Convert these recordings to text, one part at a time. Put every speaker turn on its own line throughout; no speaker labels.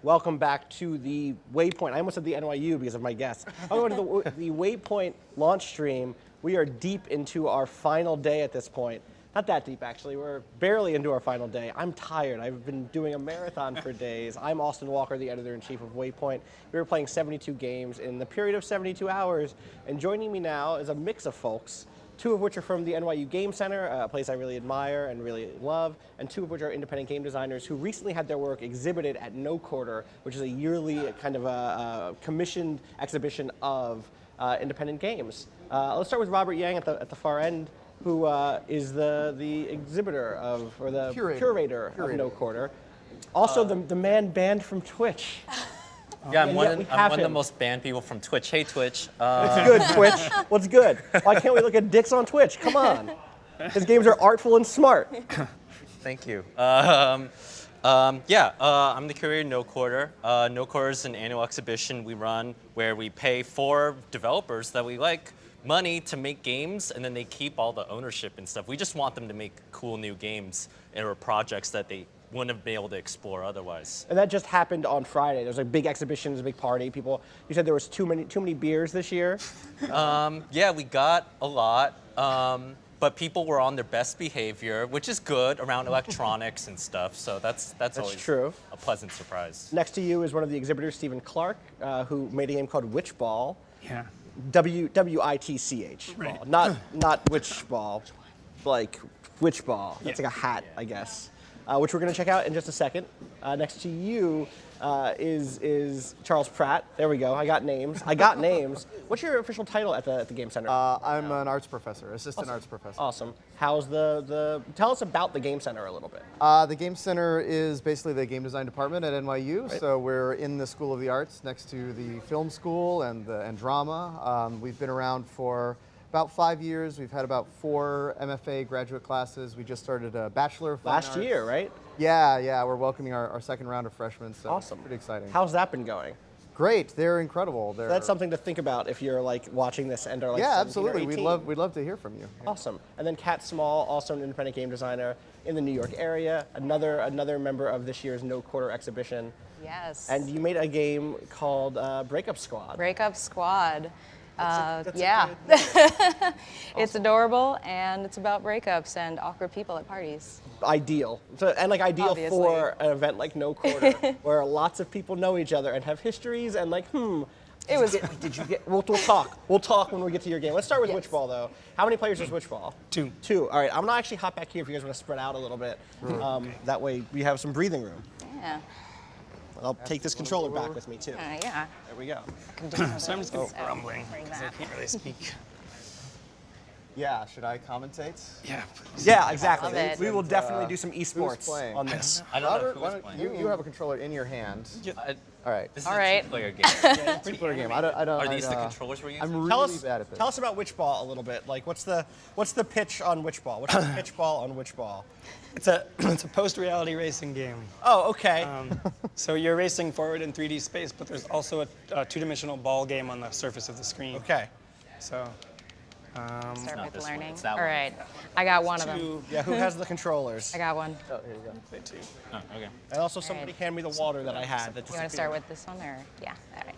Welcome back to the Waypoint. I almost said the NYU because of my guess. Welcome to the Waypoint launch stream. We are deep into our final day at this point. Not that deep, actually. We're barely into our final day. I'm tired. I've been doing a marathon for days. I'm Austin Walker, the editor-in-chief of Waypoint. We were playing 72 games in the period of 72 hours. And joining me now is a mix of folks, two of which are from the NYU Game Center, a place I really admire and really love, and two of which are independent game designers who recently had their work exhibited at No Quarter, which is a yearly kind of a commissioned exhibition of independent games. Let's start with Robert Yang at the far end, who is the exhibitor of, or the curator of No Quarter. Also the man banned from Twitch.
Yeah, I'm one of the most banned people from Twitch. Hey, Twitch.
What's good, Twitch? What's good? Why can't we look at dicks on Twitch? Come on. His games are artful and smart.
Thank you. I'm the curator of No Quarter. No Quarter is an annual exhibition we run where we pay 4 developers that we like money to make games, and then they keep all the ownership and stuff. We just want them to make cool new games or projects that they wouldn't have been able to explore otherwise.
And that just happened on Friday. There's a big exhibition, there's a big party. People, you said there was too many beers this year?
Yeah, we got a lot, but people were on their best behavior, which is good around electronics and stuff, so that's always
true.
A pleasant surprise.
Next to you is one of the exhibitors, Stephen Clark, who made a game called Witchball.
Yeah.
W-I-T-C-H,
right.
Not Witchball, like Witchball. That's like a hat, I guess. Which we're going to check out in just a second. Next to you is Charles Pratt. There we go. I got names. What's your official title at the Game Center?
I'm an arts professor, assistant arts professor.
Awesome. How's tell us about the Game Center a little bit.
The Game Center is basically the game design department at NYU.
Right.
So we're in the School of the Arts next to the film school and drama. We've been around for about 5 years. We've had about 4 MFA graduate classes. We just started a Bachelor of Fine Arts.
Last year, right?
Yeah. We're welcoming our second round of freshmen. So
awesome.
Pretty exciting.
How's that been going?
Great. They're incredible.
That's something to think about if you're like watching this and are like 17
absolutely.
or 18.
We'd love to hear from you. Yeah.
Awesome. And then Catt Small, also an independent game designer in the New York area, another member of this year's No Quarter exhibition.
Yes.
And you made a game called Breakup Squad.
Breakup Squad.
That's
yeah.
Awesome.
It's adorable, and it's about breakups and awkward people at parties.
Ideal. Ideal
Obviously.
for an event like No Quarter, where lots of people know each other and have histories and like, did you get? We'll talk. We'll talk when we get to your game. Let's start with Witchball, though. How many players is Witchball?
2.
2. All right. I'm gonna actually hop back here if you guys want to spread out a little bit. That way we have some breathing room.
Yeah.
I'll take this controller back with me too.
Yeah.
There we go.
So I'm just going to be grumbling because I can't really speak.
Yeah, should I commentate?
Yeah, please.
Yeah, exactly.
Love it.
We will definitely do some
Who's
esports
playing?
on this.
I don't
Robert,
know
why
who's
don't
playing.
you have a controller in your hand. All right.
This is
All
a
right.
two-player game.
Two-player game. I don't.
Are these the controllers we're using?
I'm
Tell
really
us,
bad at this.
tell us about Witchball a little bit. Like, what's the pitch on Witchball? What's the pitch ball on Witchball?
It's a post-reality racing game.
Oh, okay.
So you're racing forward in 3D space, but there's also a two-dimensional ball game on the surface of the screen.
Okay.
So.
Start
not
with
this one,
learning.
it's that
All
one.
right. I got one of them.
2.
Yeah, who has the controllers?
I got one.
Oh, here you go.
Play 2.
Oh, okay.
And also somebody hand me the water that I had. That
You want to start with this one, or yeah? All right.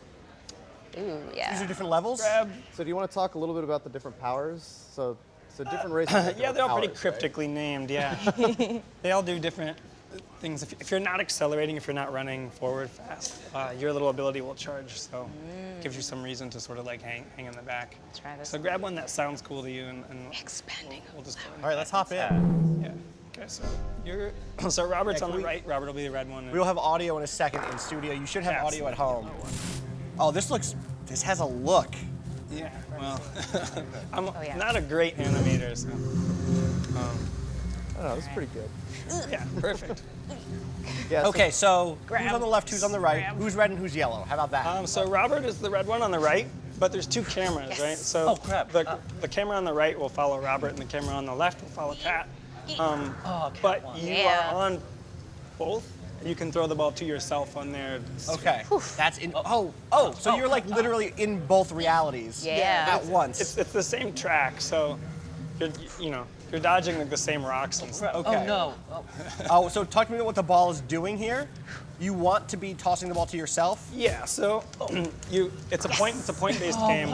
Ooh, yeah.
These are different levels?
Grab.
So do you want to talk a little bit about the different powers? So different races.
Yeah, they're all pretty
powers,
cryptically named. Yeah. They all do different things. If you're not accelerating, if you're not running forward fast, your little ability will charge. So it gives you some reason to sort of like hang in the back.
Let's try this.
So grab one that sounds cool to you, and
Expanding.
we'll just go.
All right, let's hop in.
Yeah. Okay. So Robert's on the right. Robert will be the red one.
We will have audio in a second in studio. You should have audio at home. Oh, this has a look.
Yeah. Well, I'm
yeah.
not a great animator, so.
I don't know. This is pretty good.
Yeah. Perfect.
Yeah. so-
Okay, so
Grab.
who's on the left, who's on the right?
Grab.
Who's red and who's yellow? How about that?
So Robert is the red one on the right, but there's 2 cameras, right? So
Oh, crap.
the camera on the right will follow Robert, and the camera on the left will follow Catt.
Cat
But
won.
you
Yeah.
are on both. You can throw the ball to yourself on there.
Okay. That's in. So you're like literally in both realities.
Yeah.
At once.
It's the same track, so you're dodging like the same rocks and stuff.
Okay.
Oh no.
Oh, so talk to me about what the ball is doing here. You want to be tossing the ball to yourself?
Yeah, so it's a point-based game,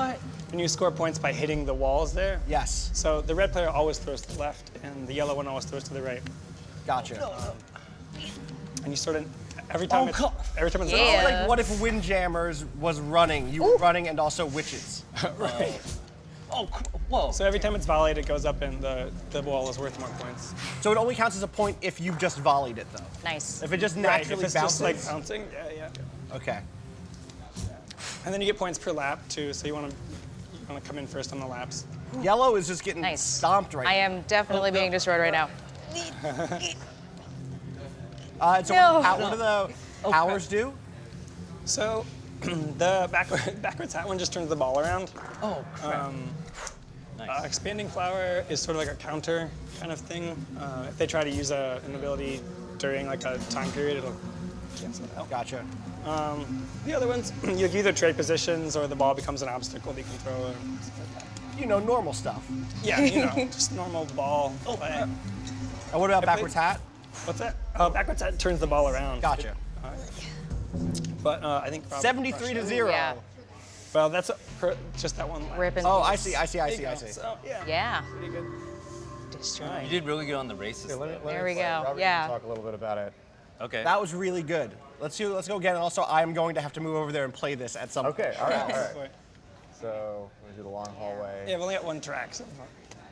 and you score points by hitting the walls there.
Yes.
So the red player always throws to the left, and the yellow one always throws to the right.
Gotcha.
And you sort of every time it's
Yeah.
Like, what if Windjammers was running? You were running and also witches.
right.
Oh, whoa.
So every time it's volleyed, it goes up, and the ball is worth more points.
So it only counts as a point if you've just volleyed it, though.
Nice.
If it just
Right.
naturally
If it's
bounces.
just like bouncing, yeah.
Okay.
And then you get points per lap too. So you want to come in first on the laps.
Yellow is just getting
Nice.
stomped right
I am definitely being destroyed right now.
now. And so
No.
what do the powers do?
So the backwards hat one just turns the ball around.
Oh crap. Nice.
Expanding flower is sort of like a counter kind of thing. If they try to use an ability during like a time period, it'll cancel it out.
Gotcha.
The other ones, you either trade positions or the ball becomes an obstacle that you can throw. Or stuff like that.
You know, normal stuff.
Yeah, just normal ball play.
And what about backwards hat?
What's that? Backwards hat turns the ball around.
Gotcha.
But I think
73 to 0.
Yeah.
Well, that's just that one. Lap.
Ripping.
Oh, I see.
So yeah.
Yeah.
Pretty good.
Destroyed.
You did really good on the races.
There we go.
Robert
Yeah.
can talk a little bit about it.
Okay.
That was really good. Let's go again. And also, I'm going to have to move over there and play this at some point.
Okay, all right.
Wait.
So we do the long hallway.
Yeah, I've only got one track. So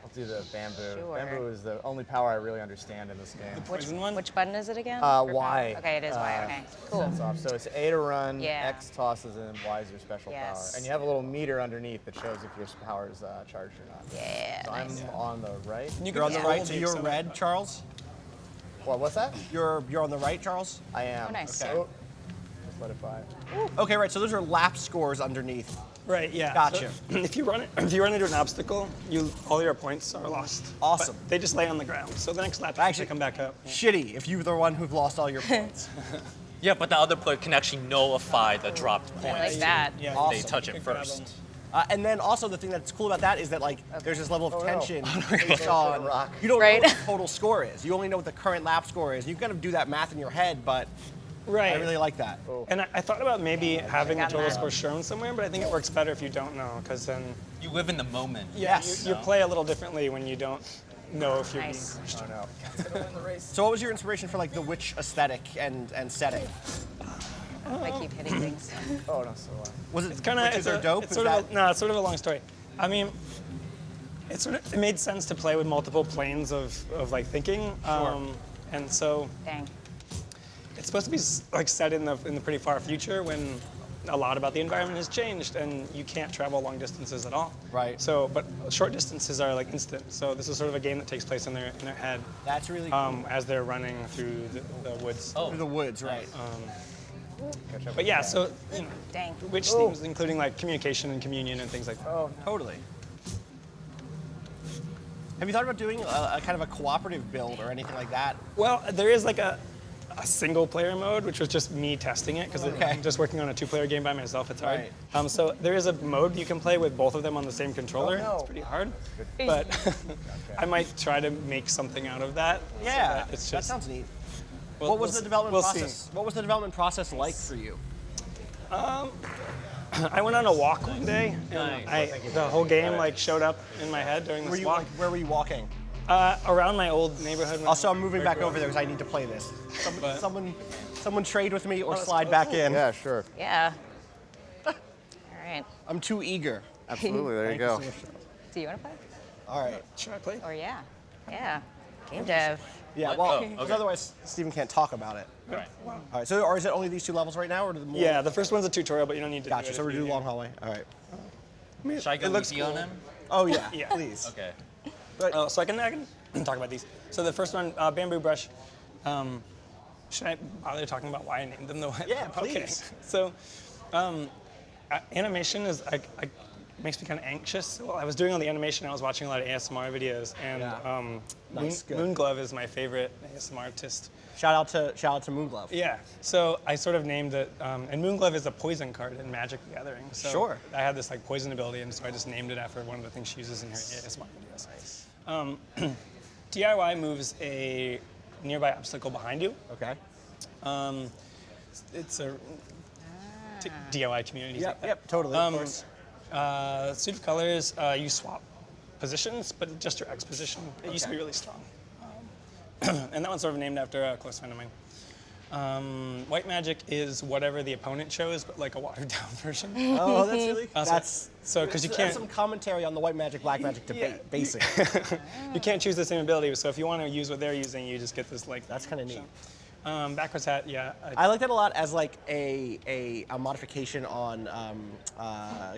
Let's do the bamboo.
Sure.
Bamboo is the only power I really understand in this game.
poison one.
Which button is it again?
Y.
Okay, it is Y. Okay, cool.
Sets off. So it's A to run,
Yeah.
X tosses in, Y is your special
Yes.
power. And you have a little meter underneath that shows if your power is charged or not.
Yeah.
So
Nice.
I'm on the right.
You
You're on the
can
right,
hold
so
it,
you're
so-
red, Charles.
What's that?
You're on the right, Charles.
I am.
Oh, nice.
Okay.
Oh, just let it by.
Okay, right. So those are lap scores underneath.
Right. Yeah.
Gotcha.
So, if you run into an obstacle, all your points are lost.
Awesome.
But they just lay on the ground. So the next lap, you
Actually-
can come back up. Yeah.
Shitty if you're the one who's lost all your points.
Yeah, but the other player can actually nullify the dropped
I like
points.
that.
Yeah.
Awesome.
They touch
You
it
can grab
first.
them.
And then also the thing that's cool about that is that like there's this level of
no.
tension based on
rock.
you don't
Right.
know what the total score is. You only know what the current lap score is. You kind of do that math in your head, but
Right.
I really like that.
And I thought about maybe having the
Got
total
that.
score shown somewhere, but I think it works better if you don't know, because then
You live in the moment.
Yes.
you play a little differently when you don't know if you're
Nice.
being pushed.
Oh no.
So what was your inspiration for like the witch aesthetic and setting?
I keep hitting things.
Oh no, so
Was it
It's kind of
witches are dope?
It's
Is
sort
that-
of no, it's sort of a long story. I mean, it made sense to play with multiple planes of like thinking, and so
Dang.
it's supposed to be like set in the pretty far future when a lot about the environment has changed and you can't travel long distances at all.
Right.
So, but short distances are like instant. So this is sort of a game that takes place in their head
That's really cool.
as they're running through the woods.
Through the woods, right?
But yeah, so you know,
Dang.
which themes including like communication and communion and things like that.
Totally. Have you thought about doing a kind of a cooperative build or anything like that?
Well, there is like a single player mode, which was just me testing it because
Okay.
I'm just working on a 2-player game by myself. It's hard.
Right.
So there is a mode you can play with both of them on the same controller.
Oh, no.
It's pretty hard, but I might try to make something out of that. so
Yeah,
that it's
that
just.
sounds neat.
we'll-
What was
we'll
the
see.
development
We'll
process?
see.
What was the development process like for you?
I went on a walk one day, and
Nice.
the whole game like showed up in my head during this walk.
Where were you walking?
Around my old neighborhood. when
Also,
I
I'm moving
grew
back
up.
over there because I need to play this.
But-
Someone trade with me or slide back in.
yeah, sure.
Yeah. All right.
I'm too eager.
Absolutely. There you go.
Do you want to play?
All right.
Should I play?
Or yeah. Yeah. Game dev.
Yeah.
What?
Well,
Oh,
because
okay.
otherwise Steven can't talk about it.
Right.
All right. So, or is it only these two levels right now, or do the more?
Yeah, the first one's a tutorial, but you don't need to.
Gotcha.
do it
So
if
we're
you-
doing long hallway. All right.
Should I go
It looks
easy on
cool.
him?
Oh yeah.
Yeah.
Please.
Okay.
So I can talk about these. So the first one, bamboo brush. Should I bother talking about why I named them the way?
Yeah,
Okay.
please.
So animation is makes me kind of anxious. Well, I was doing all the animation. I was watching a lot of ASMR videos, and
Yeah. Nice, good.
Moonglove is my favorite ASMR artist.
Shout out to Moonglove.
Yeah. So I sort of named it, and Moonglove is a poison card in Magic the Gathering. So
Sure.
I had this like poison ability, and so I just named it after one of the things she uses in her ASMR videos. DIY moves a nearby obstacle behind you.
Okay.
It's a DIY community.
Yep, totally. Of course.
Suit of colors, you swap positions, but just your X position. It used to be really strong. And that one's sort of named after a close friend of mine. White magic is whatever the opponent chose, but like a watered down version.
Oh, that's really. That's
so because you
that's
can't
some commentary on the white magic, black magic debate, basically.
you can't choose the same ability. So if you want to use what they're using, you just get this like.
That's kind of neat.
Backwards hat, yeah.
I like that a lot as like a modification on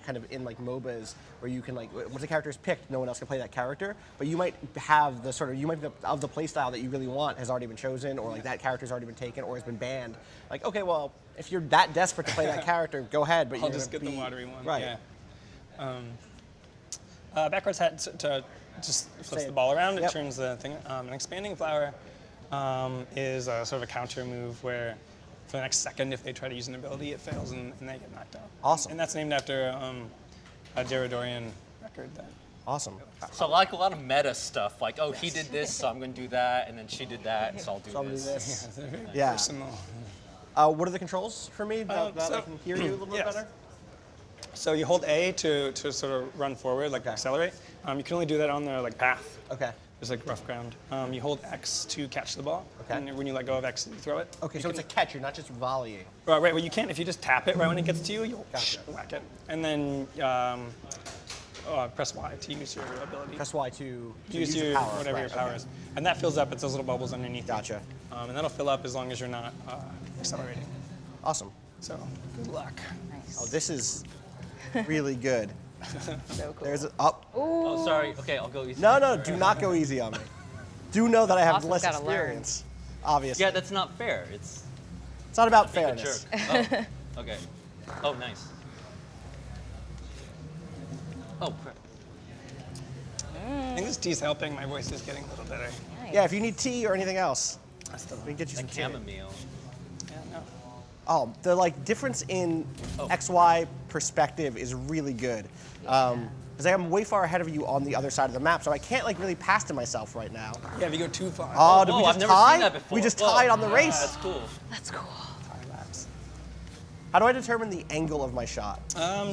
kind of in like MOBAs where you can like once a character is picked, no one else can play that character, but you might have the sort of of the play style that you really want has already been chosen, or like that character's already been taken or has been banned. Like okay, well if you're that desperate to play that character, go ahead, but
I'll just get the watery one.
Right.
Yeah. Backwards hat to just flips the ball around. It
Yep.
turns the thing. An expanding flower is a sort of a counter move where for the next second, if they try to use an ability, it fails and they get knocked out.
Awesome.
And that's named after a Jaredorian record. That
Awesome.
So like a lot of meta stuff, like, oh, he did this, so I'm going to do that, and then she did that, so I'll do
So I'll do
this.
this.
it's very
Yeah.
personal.
What are the controls for me? That I
so-
can hear you a little bit
yes.
better.
So you hold A to sort of run forward, like accelerate. You can only do that on the like path.
Okay.
There's like rough ground. You hold X to catch the ball.
Okay.
And when you let go of X, you throw it.
Okay,
You
so
can-
it's a catch. You're not just volleying.
Right, well, you can't. If you just tap it right when it gets to you, you'll
Gotcha.
whack it. And then press Y to use your ability.
Press Y to
use
your
your
power.
whatever
Right,
your power
okay.
is. And that fills up. It's those little bubbles underneath.
Gotcha.
And that'll fill up as long as you're not accelerating.
Awesome.
So good luck.
Nice.
Oh, this is really good.
So cool.
There's up.
Oh, sorry. Okay, I'll go easy.
No, do not go easy on me. Do know that I have
Austin's
less
gotta learn.
experience. Obviously.
Yeah, that's not fair. It's
It's not about
being a
fairness.
jerk. Oh, okay. Oh, nice. Oh, crap.
I think this tea's helping. My voice is getting a little better.
Nice.
Yeah, if you need tea or anything else,
I still
we can get you some
That
tea.
chamomile.
yeah, no.
Oh, the like difference in XY perspective is really good. Because I'm way far ahead of you on the other side of the map, so I can't like really pass to myself right now.
Yeah, if you go too far.
Oh, did we
Whoa,
just
I've never
tie?
seen that before.
We just
Whoa.
tied on the race.
That's cool.
That's cool.
Time lapse.
How do I determine the angle of my shot?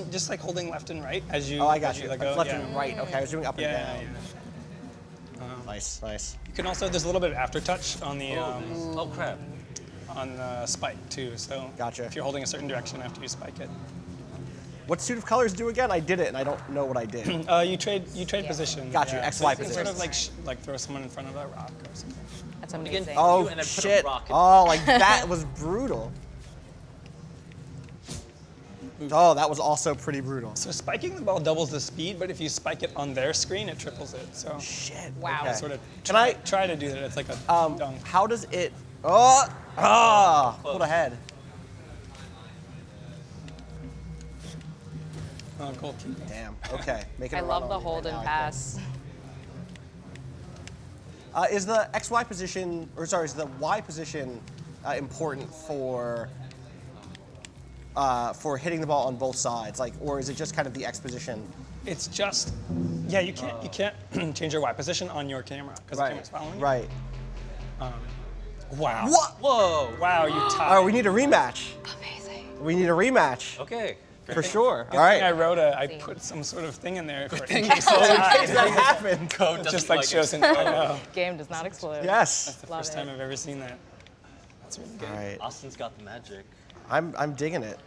Just like holding left and right as you.
Oh, I got
as
you.
let
Like
go.
left
yeah.
and right. Okay, I was doing up and
Yeah,
down.
yeah.
Nice, nice.
You can also there's a little bit of aftertouch on the
Oh, crap.
on the spike too. So
Gotcha.
if you're holding a certain direction after you spike it,
What suit of colors do again? I did it, and I don't know what I did.
you trade position.
Got you,
yeah.
XY
So you can sort
position.
of like throw someone in front of a rock or something.
That's
Again,
amazing.
Oh
and then put a
shit!
rock in-
Oh, like that was brutal. Oh, that was also pretty brutal.
So spiking the ball doubles the speed, but if you spike it on their screen, it triples it. So
Shit.
Wow.
Okay.
sort of
Can I?
try to do that. It's like a dunk.
How does it? Oh! Ah! Pulled ahead.
Oh, cool.
Damn. Okay. Making
I
a run
love
on
the
me
hold
right
and
now, I
pass.
think. Is the XY position, or sorry, is the Y position important for hitting the ball on both sides, like, or is it just kind of the X position?
It's just, yeah, you can't change your Y position on your camera because the camera's following you.
Right.
Wow.
What?
Whoa.
Wow, you tied.
All right, we need a rematch.
Amazing.
We need a rematch
Okay.
for sure.
Good
All
thing I
right.
wrote I put some sort of thing in there for in case
In
it's
case that happened.
Code doesn't
just like
it.
shows an oh,
Game does not explode.
Yes.
the
Love
first time
it.
I've ever seen that. That's really good.
All right.
Austin's got the magic.
I'm digging it.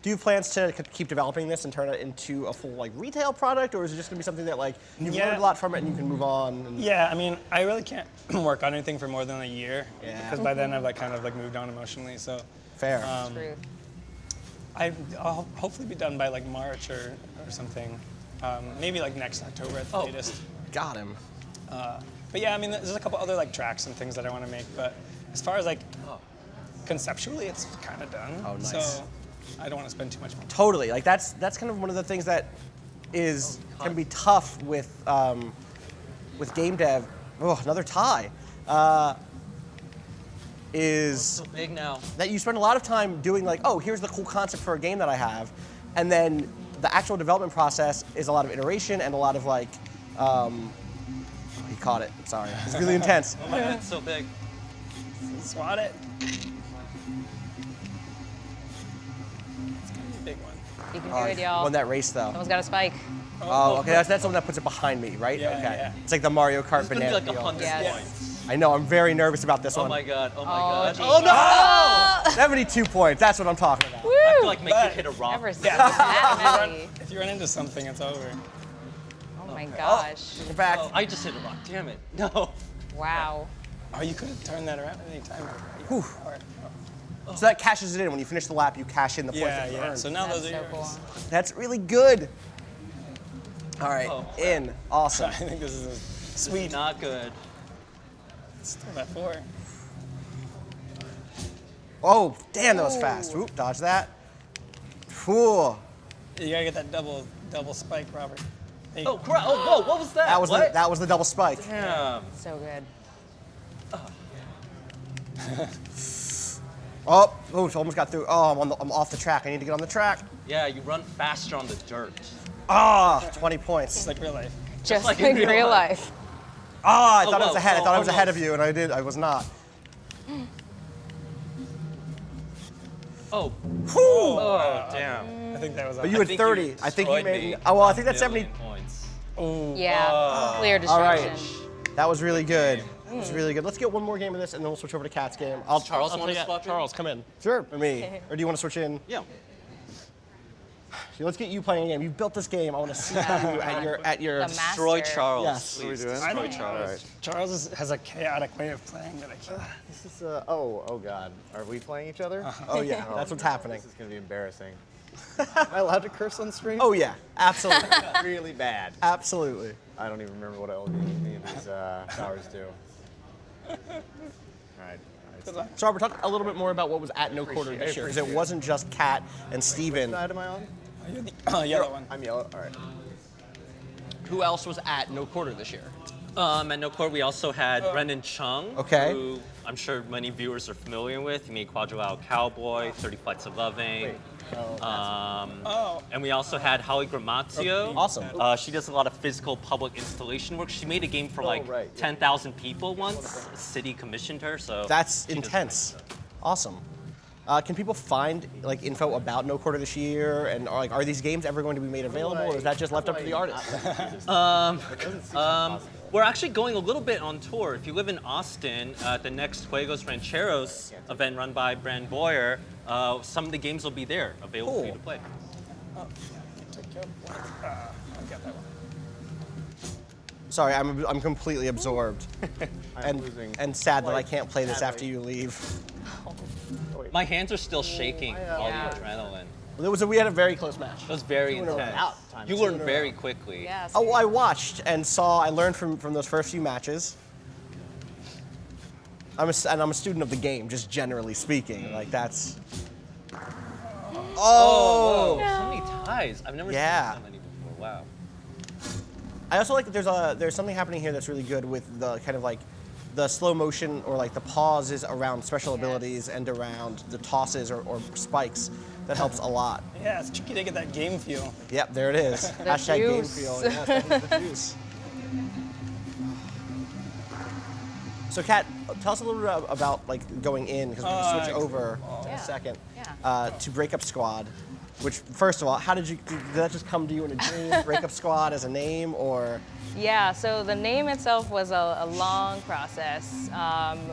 Do you have plans to keep developing this and turn it into a full like retail product, or is it just gonna be something that like you've
Yeah.
learned a lot from it and you can move on? And...
Yeah, I mean, I really can't work on anything for more than a year
Yeah.
because by then I've like kind of like moved on emotionally. So
Fair.
Truth.
I'll hopefully be done by like March or something. Maybe like next October at the latest.
Got him.
But yeah, I mean, there's a couple other like tracks and things that I want to make. But as far as like conceptually, it's kind of done.
Oh, nice.
So I don't want to spend too much money.
Totally. Like that's kind of one of the things that can be tough with game dev. Oh, another tie. Is
So big now.
that you spend a lot of time doing like, oh, here's the cool concept for a game that I have, and then the actual development process is a lot of iteration and a lot of like He caught it. Sorry. It's really intense.
Oh my god, it's so big.
Swat it. It's gonna be a big one.
You can do it, y'all.
Won that race though.
Someone's got a spike.
Oh, okay. That's the one that puts it behind me, right?
Yeah,
okay.
yeah.
It's like the Mario Kart
It's gonna be
banana
like
peel.
100
Yes.
points.
I know. I'm very nervous about this
Oh
one.
my god, oh my
Oh,
god.
geez.
Oh no!
72 points. That's what I'm talking about.
Woo!
I have to like make you hit a rock.
Never seen that many.
If you run into something, it's over.
Oh my gosh.
In fact,
Oh, I just hit a rock, damn it. No.
Wow.
Oh, you could have turned that around at any time.
Whew. so that cashes it in. When you finish the lap, you cash in the points
Yeah,
that you
yeah.
earned.
So now
That's
those are
so
yours.
cool.
That's really good. All right,
Oh,
in. Awesome.
I think this is a sweet.
Not good.
Still that 4.
Oh, damn, that was fast. Oop, dodge that. Whew.
You gotta get that double spike, Robert. There you
Oh,
go.
crap. Oh, whoa, what was that?
That was
what?
that was the double spike.
Damn.
So good.
Oh, almost got through. Oh, I'm off the track. I need to get on the track.
Yeah, you run faster on the dirt.
Ah, 20 points.
It's like real life.
Just
like
like,
in real
real
life.
life.
Ah, I thought I was
whoa,
ahead. I
whoa,
thought I was ahead of
almost.
you, and I was not.
Oh.
Whew.
Oh, damn.
I think that was.
But you had 30. I think you
destroyed
made.
me.
Oh, well, I think that's 70.
Million points.
Yeah. Clear
All right.
destruction.
That was really good. That was really good. Let's get one more game of this, and then we'll switch over to Catt's game.
Charles
I'll
wanna
play-
swap in?
Charles, come in.
Sure.
Or me. Or do you want to switch in?
Yeah.
So let's get you playing a game. You built this game. I want to see you at your.
The
Destroy
master.
Charles.
Yes.
Please.
What are we doing?
I
Destroy
don't
Charles.
All right.
Charles has a chaotic way of playing that I can't.
This is oh God. Are we playing each other?
Oh yeah, that's what's happening.
This is gonna be embarrassing. Am I allowed to curse on stream?
Oh yeah, absolutely,
really bad.
absolutely.
I don't even remember what any of these powers do. All right.
So Robert, talk a little bit more about what was at No Quarter this year, because it
appreciate it.
wasn't just Catt and Steven.
What side am I on?
Oh, you're the yellow one.
I'm yellow. All right.
Who else was at No Quarter this year?
At No Core, we also had Brendan Chung,
Okay.
who I'm sure many viewers are familiar with. He made Quadrilateral Cowboy, 30 Flights of Loving.
Oh.
And we also had Holly Gramazio.
Awesome.
She does a lot of physical public installation work. She made a game for like
right, yeah.
10,000 people once. The city commissioned her, so
That's
she does
intense.
great stuff.
Awesome. Can people find like info about No Quarter this year, and are these games ever going to be made available, or is that just left up to the artists?
We're actually going a little bit on tour. If you live in Austin, at the next Juegos Rancheros event run by Brand Boyer, some of the games will be there available for you to play.
Take care of one. I got that one.
Sorry, I'm completely absorbed,
I'm losing.
and sad that I can't play this after you leave.
My hands are still shaking all
Yeah.
the adrenaline.
We had a very close match.
It was very
in a row.
intense. You learned very quickly.
Yes.
Oh, I watched and saw. I learned from those first few matches. I'm a student of the game, just generally speaking. Like that's. Oh.
Whoa, so many ties. I've never
Yeah.
seen so many before. Wow.
I also like that there's something happening here that's really good with the kind of like the slow motion or like the pauses around special abilities and around the tosses or spikes. That helps a lot.
Yeah, it's tricky to get that game feel.
Yep, there it is. Hashtag game
juice.
feel. Yes, that is the juice. So, Catt, tell us a little bit about like going in because we're gonna switch over in
Yeah.
a second
Yeah.
to Breakup Squad. Which, first of all, did that just come to you in a dream? Breakup Squad as a name, or?
Yeah, so the name itself was a long process.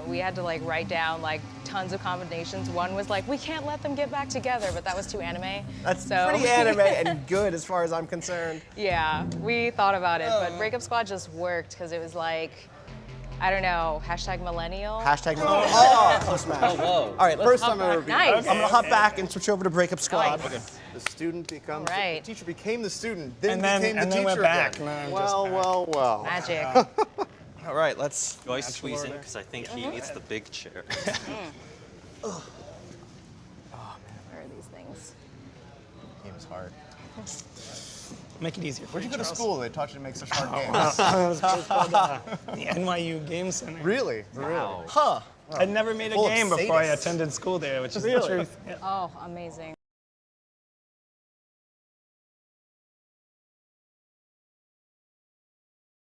We had to like write down like tons of combinations. One was like, we can't let them get back together, but that was too anime.
That's
so,
pretty anime and good as far as I'm concerned.
Yeah, we thought about it, but Breakup Squad just worked because it was like, I don't know, hashtag millennial.
Hashtag. Oh, close match.
Oh, whoa.
All right,
First
let's
time I've ever been.
Nice.
I'm gonna hop back and switch over to Breakup Squad.
Nice.
The student becomes
Right.
the teacher became the student, then
And then-
became
and
the
then
teacher
we're back.
again.
And then I'm
well,
just back.
well.
Magic.
All right, let's.
Do I squeeze in? Because I think he needs the big chair.
Where are these things?
Game's hard.
Make it easier for
Where'd you go to
Charles.
school? They taught you to make such hard games.
The NYU Game Center.
Really?
Wow.
Huh.
I'd never made a
Full of
game before I
sadists.
attended school there, which is the
Really?
truth. Yeah.
Oh, amazing.